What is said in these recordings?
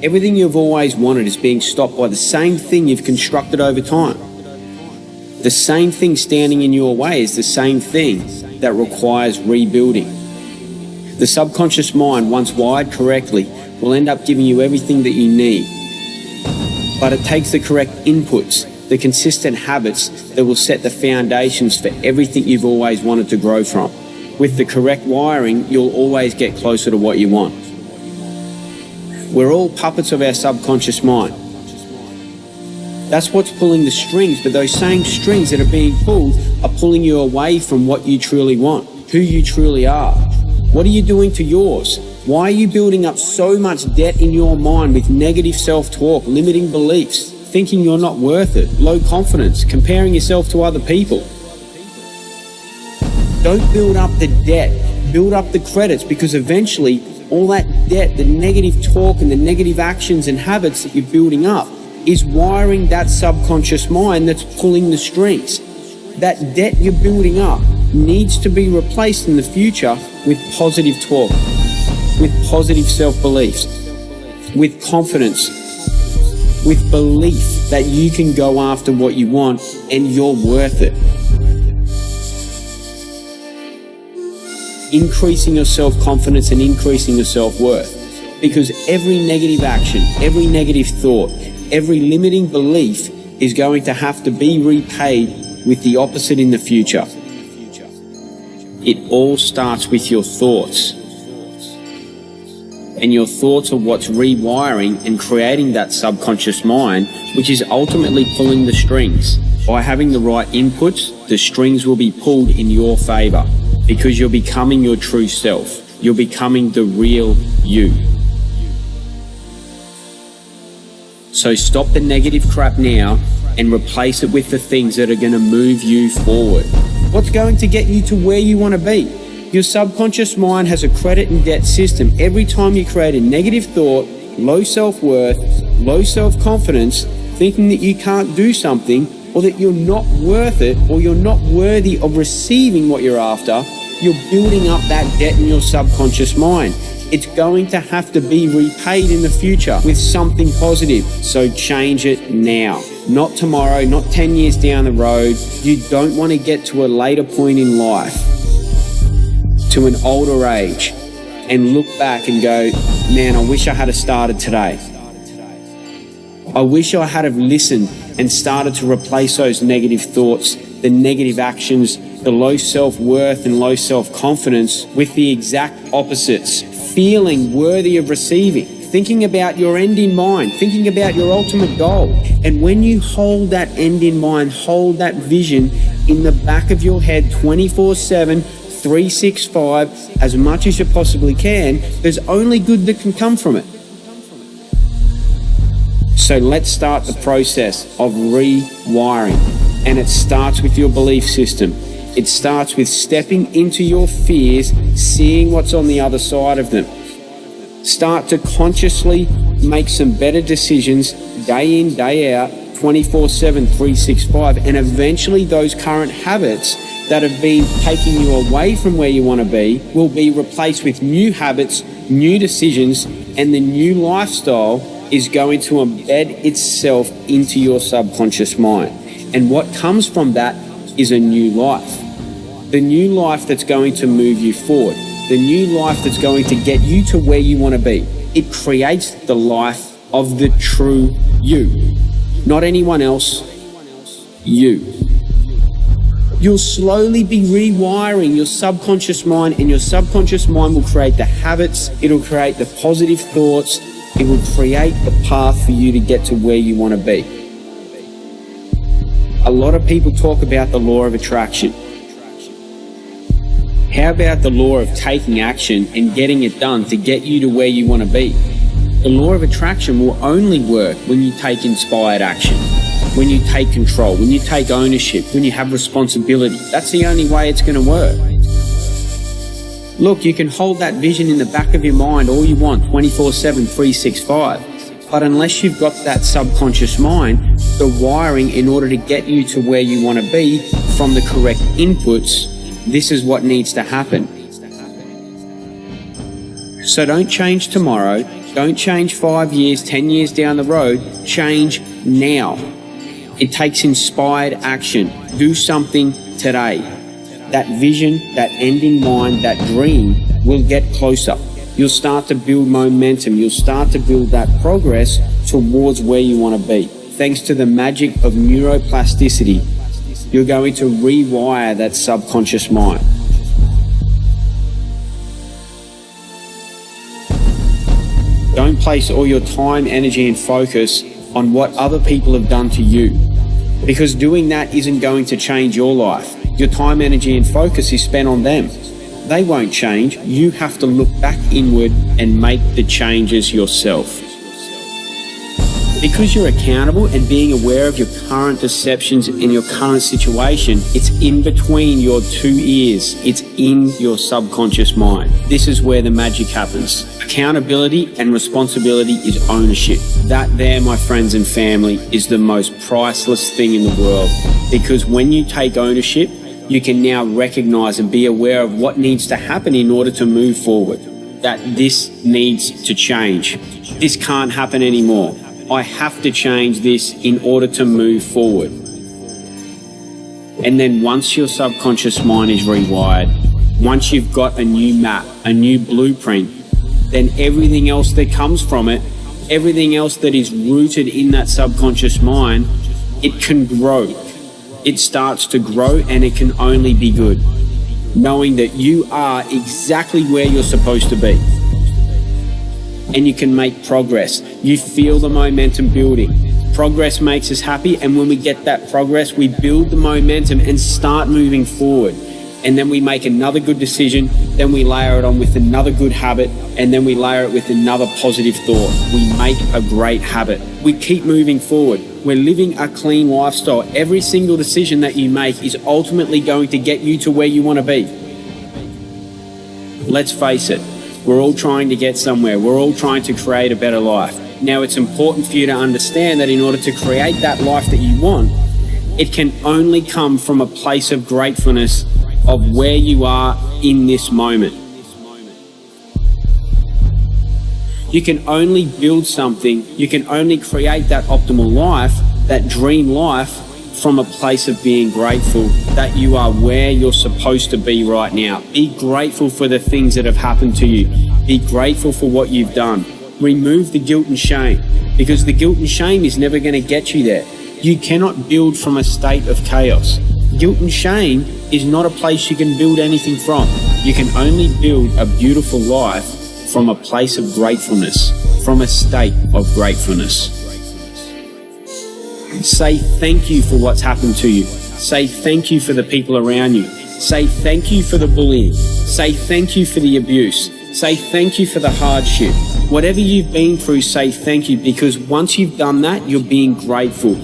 Everything you've always wanted is being stopped by the same thing you've constructed over time. The same thing standing in your way is the same thing that requires rebuilding. The subconscious mind, once wired correctly, will end up giving you everything that you need. But it takes the correct inputs, the consistent habits that will set the foundations for everything you've always wanted to grow from. With the correct wiring, you'll always get closer to what you want. We're all puppets of our subconscious mind. That's what's pulling the strings, but those same strings that are being pulled are pulling you away from what you truly want, who you truly are. What are you doing to yours? Why are you building up so much debt in your mind with negative self-talk, limiting beliefs, thinking you're not worth it, low confidence, comparing yourself to other people? Don't build up the debt, build up the credits, because eventually all that debt, the negative talk and the negative actions and habits that you're building up is wiring that subconscious mind that's pulling the strings. That debt you're building up needs to be replaced in the future with positive talk, with positive self-beliefs, with confidence, with belief that you can go after what you want and you're worth it. Increasing your self-confidence and increasing your self-worth. Because every negative action, every negative thought, every limiting belief is going to have to be repaid with the opposite in the future. It all starts with your thoughts. And your thoughts are what's rewiring and creating that subconscious mind, which is ultimately pulling the strings. By having the right inputs, the strings will be pulled in your favor, because you're becoming your true self. You're becoming the real you. So stop the negative crap now and replace it with the things that are going to move you forward. What's going to get you to where you want to be? Your subconscious mind has a credit and debt system. Every time you create a negative thought, low self-worth, low self-confidence, thinking that you can't do something, or that you're not worth it, or you're not worthy of receiving what you're after, you're building up that debt in your subconscious mind. It's going to have to be repaid in the future with something positive. So change it now, not tomorrow, not 10 years down the road. You don't want to get to a later point in life, to an older age, and look back and go, man, I wish I had started today. I wish I had have listened and started to replace those negative thoughts, the negative actions, the low self-worth and low self-confidence with the exact opposites. Feeling worthy of receiving, thinking about your end in mind, thinking about your ultimate goal. And when you hold that end in mind, hold that vision in the back of your head 24/7, 365, as much as you possibly can, there's only good that can come from it. So let's start the process of rewiring. And it starts with your belief system. It starts with stepping into your fears, seeing what's on the other side of them. Start to consciously make some better decisions day in, day out, 24/7, 365, and eventually those current habits that have been taking you away from where you want to be will be replaced with new habits, new decisions, and the new lifestyle is going to embed itself into your subconscious mind. And what comes from that is a new life. The new life that's going to move you forward. The new life that's going to get you to where you want to be. It creates the life of the true you. Not anyone else, you. You'll slowly be rewiring your subconscious mind, and your subconscious mind will create the habits, it'll create the positive thoughts, it will create the path for you to get to where you want to be. A lot of people talk about the law of attraction. How about the law of taking action and getting it done to get you to where you want to be? The law of attraction will only work when you take inspired action, when you take control, when you take ownership, when you have responsibility. That's the only way it's going to work. Look, you can hold that vision in the back of your mind all you want, 24/7, 365. But unless you've got that subconscious mind, the wiring in order to get you to where you want to be from the correct inputs, this is what needs to happen. So don't change tomorrow, Don't change 5 years, 10 years down the road. Change now. It takes inspired action. Do something today. That vision, that end in mind, that dream will get closer. You'll start to build momentum. You'll start to build that progress towards where you want to be. Thanks to the magic of neuroplasticity, you're going to rewire that subconscious mind. Don't place all your time, energy, and focus on what other people have done to you, because doing that isn't going to change your life. Your time, energy, and focus is spent on them. They won't change. You have to look back inward and make the changes yourself. Because you're accountable and being aware of your current perceptions in your current situation, it's in between your two ears. It's in your subconscious mind. This is where the magic happens. Accountability and responsibility is ownership. That there, my friends and family, is the most priceless thing in the world. Because when you take ownership, you can now recognize and be aware of what needs to happen in order to move forward. That this needs to change. This can't happen anymore. I have to change this in order to move forward. And then once your subconscious mind is rewired, once you've got a new map, a new blueprint, then everything else that comes from it, everything else that is rooted in that subconscious mind, it can grow. It starts to grow, and it can only be good. Knowing that you are exactly where you're supposed to be. And you can make progress. You feel the momentum building. Progress makes us happy, and when we get that progress, we build the momentum and start moving forward. And then we make another good decision, then we layer it on with another good habit, and then we layer it with another positive thought. We make a great habit. We keep moving forward. We're living a clean lifestyle. Every single decision that you make is ultimately going to get you to where you want to be. Let's face it. We're all trying to get somewhere. We're all trying to create a better life. Now, it's important for you to understand that in order to create that life that you want, it can only come from a place of gratefulness of where you are in this moment. You can only build something, you can only create that optimal life, that dream life, from a place of being grateful that you are where you're supposed to be right now. Be grateful for the things that have happened to you. Be grateful for what you've done. Remove the guilt and shame, because the guilt and shame is never going to get you there. You cannot build from a state of chaos. Guilt and shame is not a place you can build anything from. You can only build a beautiful life from a place of gratefulness, from a state of gratefulness. Say thank you for what's happened to you. Say thank you for the people around you. Say thank you for the bullying. Say thank you for the abuse. Say thank you for the hardship. Whatever you've been through, say thank you, because once you've done that, you're being grateful.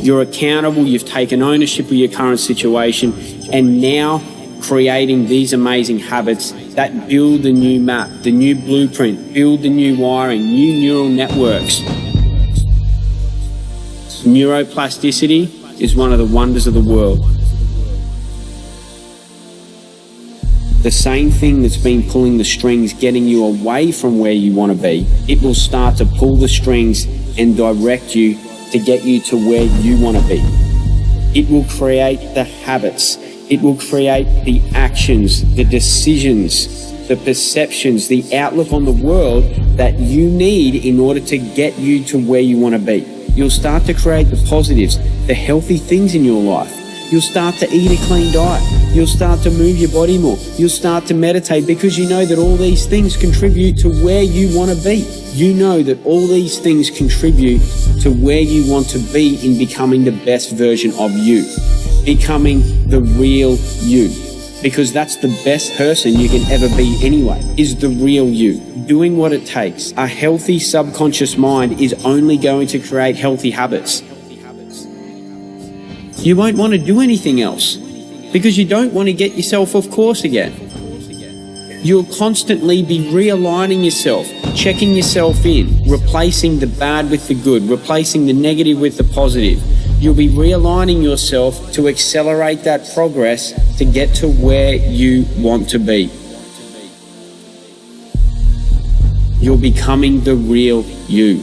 You're accountable. You've taken ownership of your current situation, and now creating these amazing habits that build the new map, the new blueprint, build the new wiring, new neural networks. Neuroplasticity is one of the wonders of the world. The same thing that's been pulling the strings, getting you away from where you want to be, it will start to pull the strings and direct you to get you to where you want to be. It will create the habits. It will create the actions, the decisions, the perceptions, the outlook on the world that you need in order to get you to where you want to be. You'll start to create the positives, the healthy things in your life. You'll start to eat a clean diet. You'll start to move your body more. You'll start to meditate, because you know that all these things contribute to where you want to be. You know that all these things contribute to where you want to be in becoming the best version of you. Becoming the real you. Because that's the best person you can ever be anyway, is the real you. Doing what it takes. A healthy subconscious mind is only going to create healthy habits. You won't want to do anything else, because you don't want to get yourself off course again. You'll constantly be realigning yourself, checking yourself in, replacing the bad with the good, replacing the negative with the positive. You'll be realigning yourself to accelerate that progress to get to where you want to be. You're becoming the real you.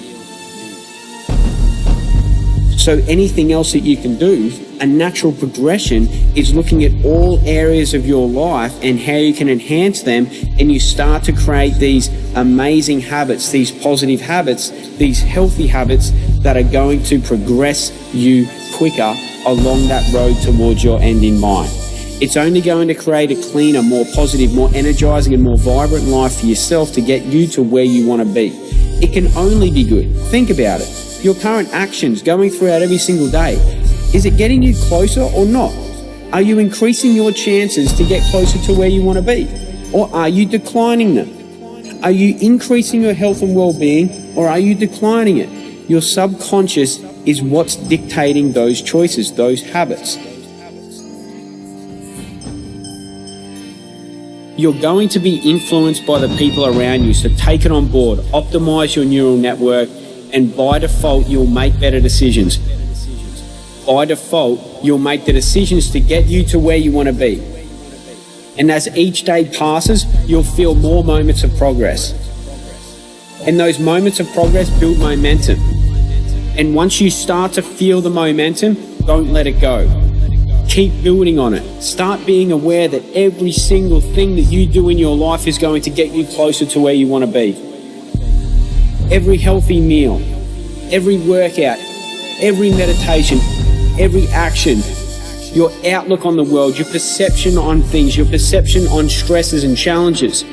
So anything else that you can do, a natural progression, is looking at all areas of your life and how you can enhance them, and you start to create these amazing habits, these positive habits, these healthy habits that are going to progress you quicker along that road towards your end in mind. It's only going to create a cleaner, more positive, more energizing and more vibrant life for yourself to get you to where you want to be. It can only be good. Think about it. Your current actions going throughout every single day, is it getting you closer or not? Are you increasing your chances to get closer to where you want to be? Or are you declining them? Are you increasing your health and well-being, or are you declining it? Your subconscious is what's dictating those choices, those habits. You're going to be influenced by the people around you, so take it on board, optimize your neural network, and by default, you'll make better decisions. By default, you'll make the decisions to get you to where you want to be. And as each day passes, you'll feel more moments of progress. And those moments of progress build momentum. And once you start to feel the momentum, don't let it go. Keep building on it. Start being aware that every single thing that you do in your life is going to get you closer to where you want to be. Every healthy meal, every workout, every meditation, every action, your outlook on the world, your perception on things, your perception on stresses and challenges.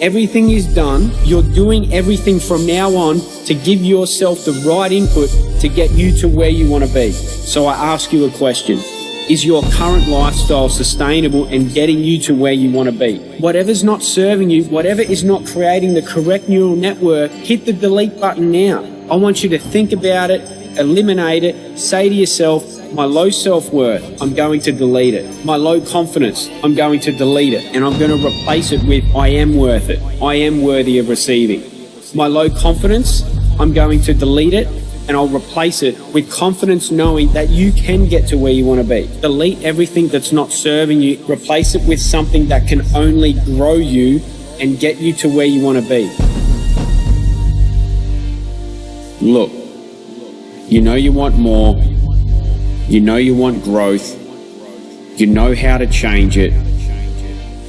Everything is done. You're doing everything from now on to give yourself the right input to get you to where you want to be. So I ask you a question. Is your current lifestyle sustainable and getting you to where you want to be? Whatever's not serving you, whatever is not creating the correct neural network, hit the delete button now. I want you to think about it, eliminate it, say to yourself, my low self-worth, I'm going to delete it. My low confidence, I'm going to delete it. And I'm going to replace it with, I am worth it. I am worthy of receiving. My low confidence, I'm going to delete it. And I'll replace it with confidence, knowing that you can get to where you want to be. Delete everything that's not serving you. Replace it with something that can only grow you and get you to where you want to be. Look, you know you want more. You know you want growth. You know how to change it.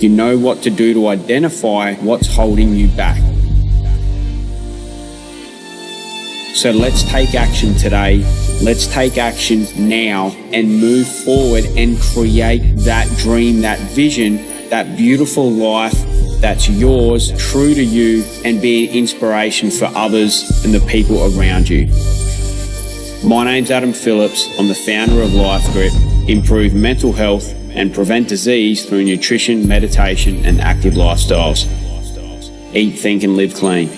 You know what to do to identify what's holding you back. So let's take action today. Let's take action now and move forward and create that dream, that vision, that beautiful life that's yours, true to you, and be an inspiration for others and the people around you. My name's Adam Phillips. I'm the founder of Life Grip. Improve mental health and prevent disease through nutrition, meditation, and active lifestyles. Eat, think, and live clean.